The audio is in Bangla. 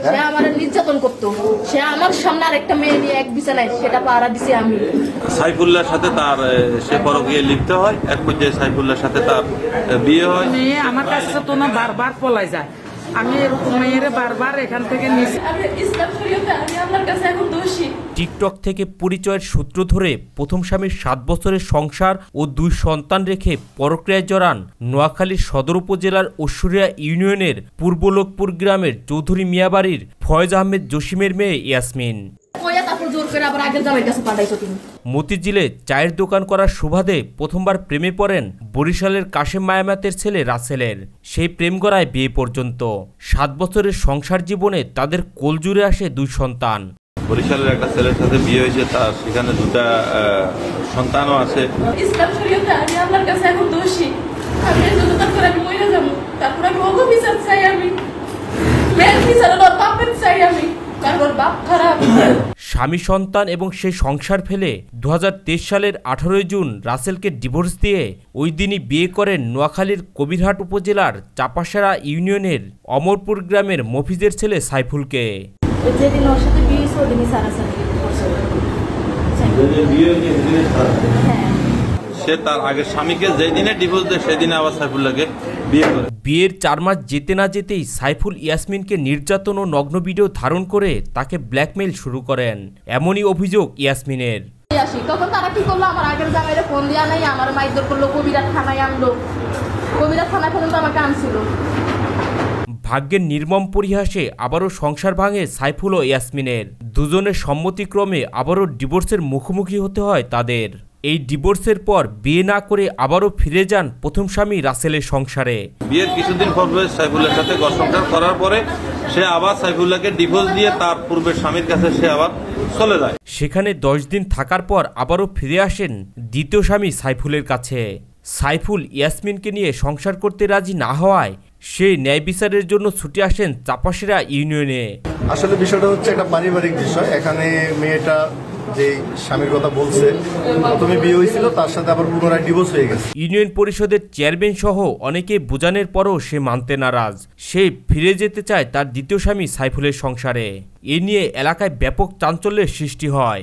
সে আমার নির্যাতন করতো। সে আমার সামনে আরেকটা মেয়ে নিয়ে এক বিছানায়, সেটা পাহারা দিছি আমি। সাইফুল্লাহর সাথে তার সে পরকীয়ায় লিপ্ত হয়, এক পর্যায়ে সাইফুল্লাহর সাথে তার বিয়ে হয়। মেয়ে আমার কাছে তো না বারবার পলাই যায়, আমি এরকম মেয়েরে বারবার এখান থেকে নিয়েছি। টিকটক থেকে পরিচয়ের সূত্র ধরে প্রথম স্বামীর 7 বছরের সংসার ও 2 সন্তান রেখে পরক্রিয়ায় জড়ান নোয়াখালীর সদর উপজেলার ঐশ্বরিয়া ইউনিয়নের পূর্বলোকপুর গ্রামের চৌধুরী মিয়াবাড়ির ফয়েজ আহমেদ জসিমের মেয়ে ইয়াসমিন। মতিঝিলে চায়ের দোকান করার সুবাদে প্রথমবার প্রেমে পড়েন বরিশালের কাশেম মায়ামাতের ছেলে রাসেলের। সেই প্রেম গড়ায় বিয়ে পর্যন্ত। 7 বছরের সংসার জীবনে তাদের কোলজুড়ে আসে 2 সন্তান। বরিশালের একটা ছেলের সাথে বিয়ে হয়েছে, তার সেখানে 2টা সন্তানও আছে। ইসলাম শরীয়তে আমি আপনার কাছে এখন দোষী। আমি যতক্ষণ করে আমি মরে যাব, তারপর আমি ওগো বিচার চাই, আমি মেয়ের বিচার ওর বাপের চাই আমি, কারণ ওর বাপ খারাপ। স্বামী সন্তান এবং সেই সংসার ফেলে 2023 সালের 18 জুন রাসেলকে ডিভোর্স দিয়ে ওই দিনই বিয়ে করেন নোয়াখালীর কবিরহাট উপজেলার চাপাসারা ইউনিয়নের অমরপুর গ্রামের মফিজের ছেলে সাইফুলকে। যেদিন ওর সাথে বিয়ে হয়েছে ওদিনই সারাসারি করছে। সে তার আগের স্বামীকে যেই দিনে ডিভোর্স দেয় সেদিনে আবার সাইফুল্লাহকে বিয়ে করে। বিয়ের 4 মাস যেতে না যেতেই সাইফুল ইয়াসমিনকে নির্যাতন ও নগ্ন ভিডিও ধারণ করে তাকে ব্ল্যাকমেইল শুরু করেন, এমনই অভিযোগ ইয়াসমিনের। তখন তারা কি করলো, আমার আগের জামাইরে ফোন দেওয়া নাই, আমার মাইদর করলো, কবিরাট থানায় আনলো, কবিরাট থানায় পর্যন্ত আমাকে আনছিল। ভাগ্যের নির্মম পরিহাসে আবারও সংসার ভাঙে সাইফুল ও ইয়াসমিনের। দুজনের সম্মতিক্রমে আবারও ডিভোর্সের মুখোমুখি হতে হয় তাদের। এই ডিভোর্সের পর বিয়ে না করে আবারও ফিরে যান প্রথম স্বামী রাসেলের সংসারে। বিয়ের কিছুদিন পর সাইফুল্লাহর সাথে ঘর সংসার করার পরে সে আবার সাইফুল্লাহকে ডিভোর্স দিয়ে তার পূর্বের স্বামীর কাছে সে আবার চলে যায়। সেখানে 10 দিন থাকার পর আবারও ফিরে আসেন দ্বিতীয় স্বামী সাইফুলের কাছে। সাইফুল ইয়াসমিনকে নিয়ে সংসার করতে রাজি না হওয়ায় সেই ন্যায় বিচারের জন্য ছুটে আসেন চাপাসিরা ইউনিয়নে। আসলে বিষয়টা হচ্ছে একটা পারিবারিক বিষয়। এখানে মেয়েটা যে স্বামীর কথা বলছে, প্রথমে বিয়ে হয়েছিল, তার সাথে আবার পুনরায় ডিভোর্স হয়ে গেছে। ইউনিয়ন পরিষদের চেয়ারম্যান সহ অনেকে বোঝানোর পরও সে মানতে নারাজ। সে ফিরে যেতে চায় তার দ্বিতীয় স্বামী সাইফুলের সংসারে। এ নিয়ে এলাকায় ব্যাপক চাঞ্চল্যের সৃষ্টি হয়।